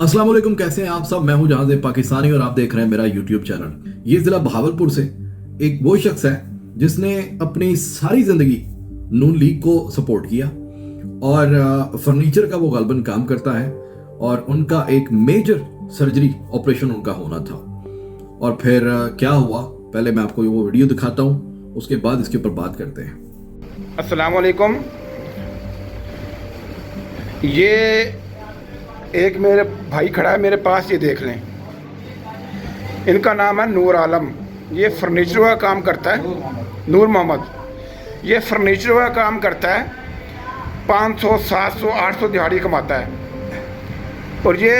अस्सलाम वालेकुम, कैसे हैं आप सब। मैं हूं जहां पाकिस्तानी और आप देख रहे हैं मेरा यूट्यूब चैनल। ये जिला बहावलपुर से एक वो शख्स है जिसने अपनी सारी जिंदगी नून लीग को सपोर्ट किया और फर्नीचर का वो गालबन काम करता है और उनका एक मेजर सर्जरी ऑपरेशन उनका होना था। और फिर क्या हुआ, पहले मैं आपको वो वीडियो दिखाता हूँ, उसके बाद इसके ऊपर बात करते हैं। अस्सलाम वालेकुम। ये एक मेरे भाई खड़ा है मेरे पास, ये देख लें। इनका नाम है नूर आलम। ये फर्नीचर का काम करता है। नूर मोहम्मद। ये फर्नीचर का काम करता है। 500, 700, 800 दिहाड़ी कमाता है। और ये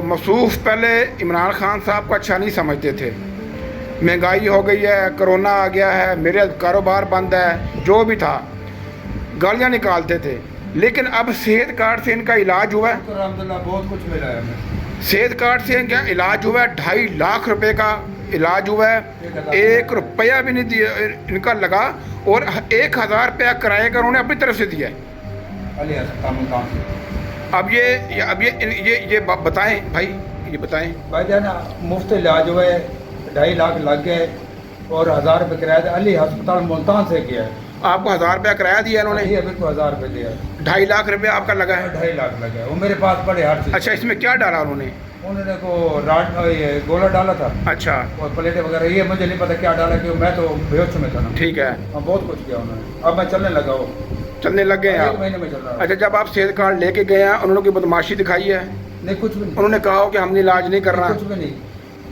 मसूफ पहले इमरान खान साहब को अच्छा नहीं समझते थे। महंगाई हो गई है, कोरोना आ गया है, मेरे कारोबार बंद है, जो भी था गालियाँ निकालते थे। लेकिन अब सेहत कार्ड से इनका इलाज हुआ है। अल्हम्दुलिल्लाह बहुत कुछ मिला है हमें। सेहत कार्ड से इनका इलाज हुआ है। 2.5 लाख रुपए का इलाज हुआ है। 1 रुपया भी नहीं दिया इनका लगा। और 1000 रुपया किराए का उन्होंने अपनी तरफ से दिया है। अब ये बताएं भाई, ये बताएं भाई जान, मुफ्त इलाज हुआ है, 2.5 लाख लग गए और 1000 रुपये किराया अली अस्पताल मुल्तान से किया है। आपको 1000 रुपया किराया दिया इन्होंने? अभी को 1000 रुपये दिया। 2.5 लाख रुपया आपका लगा है? 2.5 लाख लगा। वो मेरे पास पड़े हर चीज़। अच्छा, इसमें क्या डाला उन्होंने? उन्होंने को ये गोला डाला था। अच्छा। और प्लेटें वगैरह, ये मुझे नहीं पता क्या डाला, क्योंकि मैं तो बेहोश में था ना। ठीक है। बहुत कुछ किया उन्होंने। अब मैं चलने लगा हूँ। चलने लग गए हैं आप? 1 महीने में चल रहा। अच्छा, जब आप सेहत कार्ड लेके गए हैं, उन्होंने कोई बदमाशी दिखाई है? नहीं, कुछ भी नहीं। उन्होंने कहा हो कि हमने इलाज नहीं करना? कुछ भी नहीं,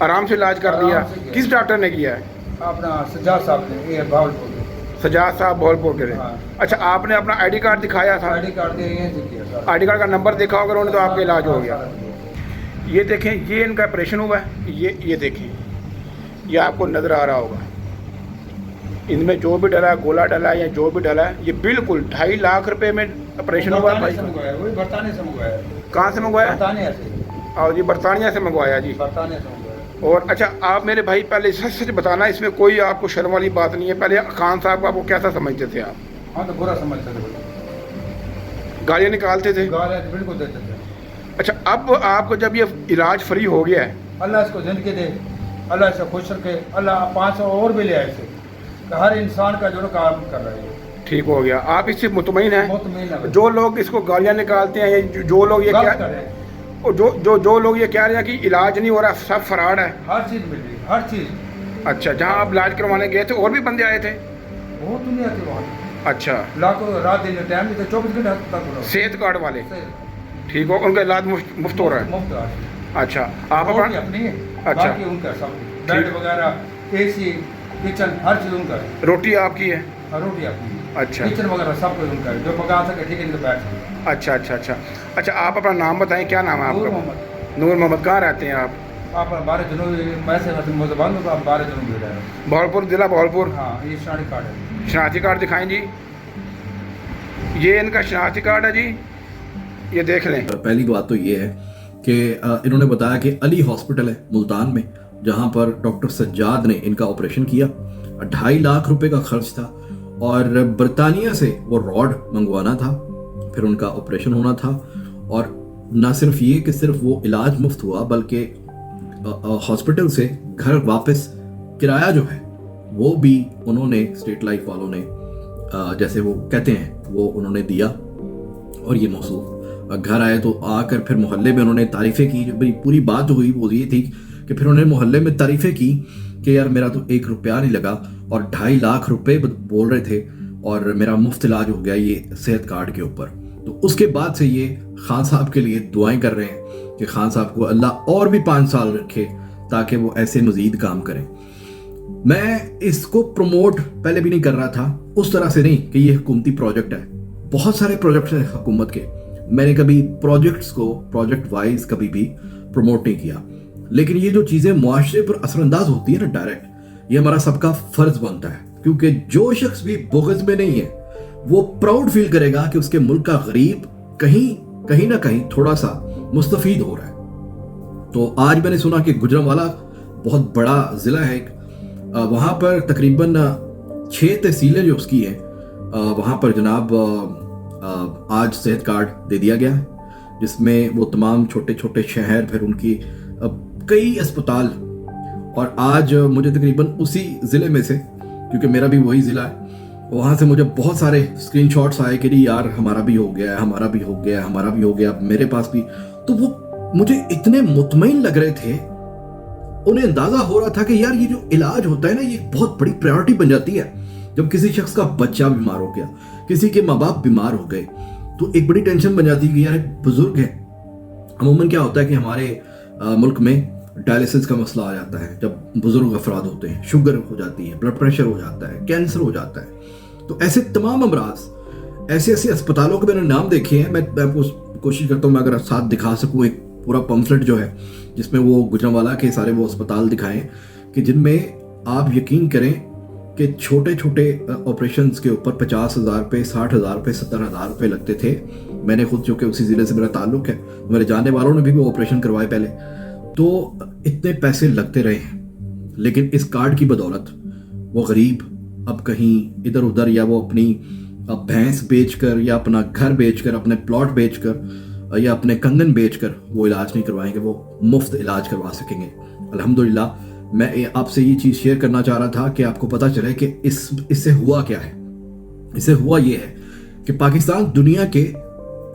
आराम से इलाज कर लिया। किस डॉक्टर ने किया है? अपना सज्जाद साहब ने, ये भावलपुर के। सजाद साहब भावलपुर के। हाँ। अच्छा, आपने अपना आईडी कार्ड दिखाया था? आईडी कार्ड दे यहीं से किया सर। आईडी कार्ड का नंबर देखा होगा उन्होंने, तो आपका इलाज हो गया। ये देखें, ये इनका ऑपरेशन हुआ है। ये देखें, ये आपको नज़र आ रहा होगा। इनमें जो भी डला है, गोला डला है या जो भी डला है, ये बिल्कुल 2.5 लाख रुपए में ऑपरेशन हुआ है भाई। वही बरतानिया से मंगवाया। कहाँ से मंगवाया? बरतानिया से। और ये बरतानिया से मंगवाया जी। बरतानिया से मंगवाया। और अच्छा, आप मेरे भाई पहले सच सच बताना, इसमें कोई आपको शर्म वाली बात नहीं है। पहले खान साहब को आपको कैसा समझते थे आप? हाँ, तो बुरा समझते थे। गालियाँ निकालते थे? गालियाँ बिल्कुल देते थे। अच्छा, अब आपको जब ये इलाज फ्री हो गया है, अल्लाह इसको जिंदगी दे, अल्लाह इसे खुश रखे, अल्लाह 500 और भी ले आए इसे। हर इंसान का जो काम कर रहा है ठीक हो गया। आप इससे मुतमईन हैं? मुतमईन है। जो लोग इसको गालियाँ निकालते हैं, या जो लोग ये क्या, और जो लोग ये कह रहे हैं कि इलाज नहीं हो रहा, सब फराड है। हर चीज़ मिल रही, हर चीज़। अच्छा, जहाँ आप इलाज करवाने गए थे और भी बंदे आए थे? बहुत दुनिया थी वहाँ। अच्छा। लाखों रात दिन टाइम भी, 24 घंटे तक सेहत कार्ड वाले? ठीक हो, उनका इलाज मुफ्त हो रहा है? मुफ्त। अच्छा, आप अपना अपनी है। अच्छा। बाकी उनका सब, बेड वगैरह, AC, किचन, हर चीज़ उनका है। रोटी आपकी है? रोटी अपनी। अच्छा। किचन वगैरह सब कुछ उनका है, जो पका सके ठीक है, इनके बैठ। अच्छा अच्छा अच्छा अच्छा, आप अपना नाम बताएं, क्या नाम है नूर आपका? मोहम्मद। नूर मोहम्मद। कहाँ रहते हैं आप? आप 12 जनवरी मैं मुजबान हूँ, आप 12 जनवरी रह रहे हैं। भावलपुर, जिला भावलपुर। हाँ, ये शनाख्ती कार्ड है। शनाख्ती कार्ड दिखाएं जी। ये इनका शनाख्ती कार्ड है जी, ये देख लें। पहली बात तो ये है कि इन्होंने बताया कि अली हॉस्पिटल है मुल्तान में, जहां पर डॉक्टर सज्जाद ने इनका ऑपरेशन किया। 2.5 लाख रुपए का खर्च था और बरतानिया से वो रॉड मंगवाना था, फिर उनका ऑपरेशन होना था। और ना सिर्फ ये कि सिर्फ वो इलाज मुफ्त हुआ, बल्कि हॉस्पिटल से घर वापस किराया जो है वो भी उन्होंने, स्टेट लाइफ वालों ने जैसे वो कहते हैं, वो उन्होंने दिया। और ये मौसूफ घर आए तो आकर फिर मोहल्ले में उन्होंने तारीफ़ें की। भाई पूरी बात जो हुई वो ये थी कि फिर उन्होंने मोहल्ले में तारीफ़ें की कि यार मेरा तो 1 रुपया नहीं लगा और 2.5 लाख रुपए बोल रहे थे और मेरा मुफ्त इलाज हो गया ये सेहत कार्ड के ऊपर। तो उसके बाद से ये खान साहब के लिए दुआएं कर रहे हैं कि खान साहब को अल्लाह और भी 5 साल रखे ताकि वो ऐसे मजीद काम करें। मैं इसको प्रमोट पहले भी नहीं कर रहा था उस तरह से, नहीं कि ये हुकूमती प्रोजेक्ट है। बहुत सारे प्रोजेक्ट हैं हुकूमत के, मैंने कभी प्रोजेक्ट्स को प्रोजेक्ट वाइज कभी भी प्रमोट नहीं किया। लेकिन ये जो चीज़ें मुआशरे पर असरअंदाज होती है ना डायरेक्ट, ये हमारा सबका फर्ज बनता है। क्योंकि जो शख्स भी बुग़्ज़ में नहीं है वो प्राउड फील करेगा कि उसके मुल्क का गरीब कहीं ना कहीं थोड़ा सा मुस्तफीद हो रहा है। तो आज मैंने सुना कि गुजरांवाला बहुत बड़ा ज़िला है एक, वहाँ पर तकरीबन 6 तहसीलें जो उसकी हैं, वहाँ पर जनाब आज सेहत कार्ड दे दिया गया है। जिसमें वो तमाम छोटे छोटे शहर, फिर उनकी कई अस्पताल, और आज मुझे तकरीबन उसी ज़िले में से, क्योंकि मेरा भी वही ज़िला है, वहाँ से मुझे बहुत सारे स्क्रीनशॉट्स आए कि नहीं यार हमारा भी हो गया है, हमारा भी हो गया है, हमारा भी हो गया, मेरे पास भी। तो वो मुझे इतने मुतमईन लग रहे थे, उन्हें अंदाज़ा हो रहा था कि यार ये जो इलाज होता है ना, ये बहुत बड़ी प्रायोरिटी बन जाती है। जब किसी शख्स का बच्चा बीमार हो गया, किसी के माँ बाप बीमार हो गए, तो एक बड़ी टेंशन बन जाती है कि यार एक बुजुर्ग है। अमूमन क्या होता है कि हमारे मुल्क में डायलिसिस का मसला आ जाता है जब बुजुर्ग अफराद होते हैं, शुगर हो जाती है, ब्लड प्रेशर हो जाता है, कैंसर हो जाता है। तो ऐसे तमाम अमराज, ऐसे ऐसे अस्पतालों के मैंने नाम देखे हैं। मैं आपको कोशिश करता हूँ मैं अगर साथ दिखा सकूँ एक पूरा पम्फलेट जो है, जिसमें वो गुजरांवाला के सारे वो अस्पताल दिखाएं कि जिनमें आप यकीन करें कि छोटे छोटे ऑपरेशंस के ऊपर 50,000 रुपये, 60,000 रुपये, 70,000 रुपये लगते थे। मैंने खुद, चूँकि उसी ज़िले से मेरा ताल्लुक़ है, मेरे जानने वालों ने भी वो ऑपरेशन करवाए पहले, तो इतने पैसे लगते रहे हैं। लेकिन इस कार्ड की बदौलत वो गरीब अब कहीं इधर उधर, या वो अपनी भैंस बेचकर, या अपना घर बेचकर, अपने प्लॉट बेचकर, या अपने कंगन बेचकर वो इलाज नहीं करवाएंगे, वो मुफ्त इलाज करवा सकेंगे। अल्हम्दुलिल्लाह, मैं आपसे ये चीज़ शेयर करना चाह रहा था कि आपको पता चले कि इससे हुआ क्या है। इससे हुआ ये है कि पाकिस्तान दुनिया के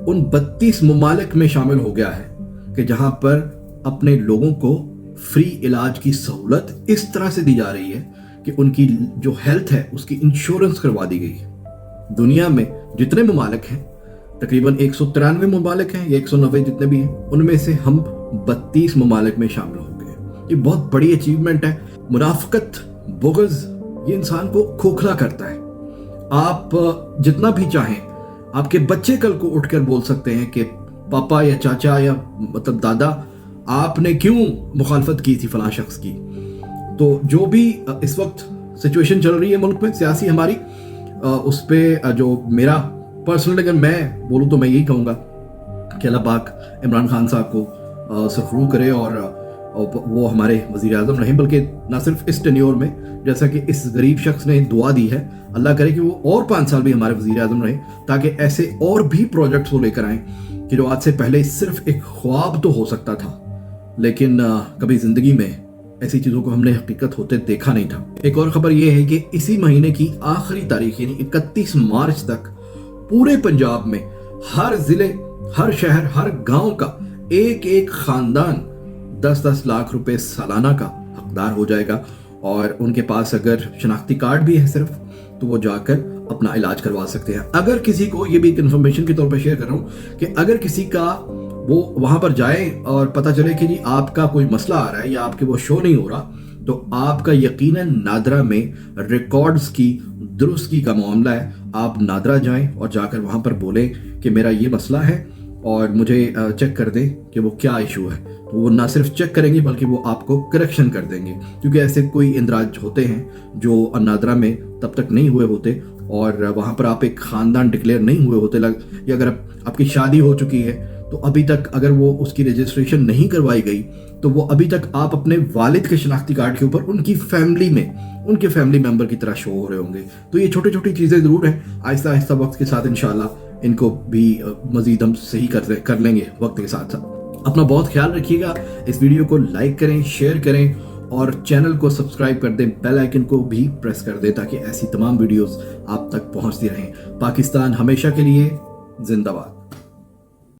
उन 32 ममालिक में शामिल हो गया है कि जहाँ पर अपने लोगों को फ्री इलाज की सहूलत इस तरह से दी जा रही है कि उनकी जो हेल्थ है उसकी इंश्योरेंस करवा दी गई है। दुनिया में जितने ममालिक हैं, तकरीबन 193 ममालिक हैं या 190 जितने भी हैं, उनमें से हम 32 ममालिक में शामिल हो गए। ये बहुत बड़ी अचीवमेंट है। मुनाफिकत, बुग़्ज़, ये इंसान को खोखला करता है। आप जितना भी चाहें, आपके बच्चे कल को उठकर बोल सकते हैं कि पापा या चाचा या मतलब दादा, आपने क्यों मुखालफत की थी फलां शख्स की। तो जो भी इस वक्त सिचुएशन चल रही है मुल्क में सियासी हमारी, उस पर जो मेरा पर्सनल अगर मैं बोलूँ तो मैं यही कहूँगा कि अल्लाह पाक इमरान खान साहब को सरफरू करे और वो हमारे वज़ीर आज़म रहें, बल्कि ना सिर्फ इस टेन्योर में, जैसा कि इस गरीब शख्स ने दुआ दी है, अल्लाह करे कि वो और 5 साल भी हमारे वज़ीर आज़म रहें, ताकि ऐसे और भी प्रोजेक्ट्स वो लेकर आएँ कि जो आज से पहले सिर्फ एक ख्वाब तो हो सकता था, लेकिन कभी ज़िंदगी में ऐसी चीज़ों को हमने हकीकत होते देखा नहीं था। एक और ख़बर ये है कि इसी महीने की आखिरी तारीख यानी 31 मार्च तक पूरे पंजाब में हर ज़िले, हर शहर, हर गाँव का एक एक ख़ानदान 10-10 लाख रुपए सालाना का हकदार हो जाएगा। और उनके पास अगर शनाख्ती कार्ड भी है सिर्फ, तो वो जाकर अपना इलाज करवा सकते हैं। अगर किसी को, ये भी एक इन्फॉर्मेशन के तौर पर शेयर कर रहा हूँ कि अगर किसी का वो वहाँ पर जाए और पता चले कि जी आपका कोई मसला आ रहा है या आपके वो शो नहीं हो रहा, तो आपका यकीनन नादरा में रिकॉर्ड्स की दुरुस्ती का मामला है। आप नादरा जाएं और जाकर वहाँ पर बोलें कि मेरा ये मसला है और मुझे चेक कर दें कि वो क्या इशू है। तो वो ना सिर्फ चेक करेंगे बल्कि वो आपको करेक्शन कर देंगे, क्योंकि ऐसे कोई इंदराज होते हैं जो नादरा में तब तक नहीं हुए होते और वहाँ पर आप एक ख़ानदान डिक्लेयर नहीं हुए होते। या अगर आपकी शादी हो चुकी है तो अभी तक अगर वो उसकी रजिस्ट्रेशन नहीं करवाई गई, तो वो अभी तक आप अपने वालिद के शनाख्ती कार्ड के ऊपर उनकी फैमिली में, उनके फैमिली मेंबर की तरह शो हो रहे होंगे। तो ये छोटी छोटी चीज़ें ज़रूर हैं, आहिस्ता आहिस्ता वक्त के साथ इंशाल्लाह इनको भी मज़ीद हम सही कर लेंगे वक्त के साथ साथ। अपना बहुत ख्याल रखिएगा। इस वीडियो को लाइक करें, शेयर करें और चैनल को सब्सक्राइब कर दें, बेल आइकन को भी प्रेस कर दें ताकि ऐसी तमाम वीडियोस आप तक पहुंचती रहें। पाकिस्तान हमेशा के लिए जिंदाबाद।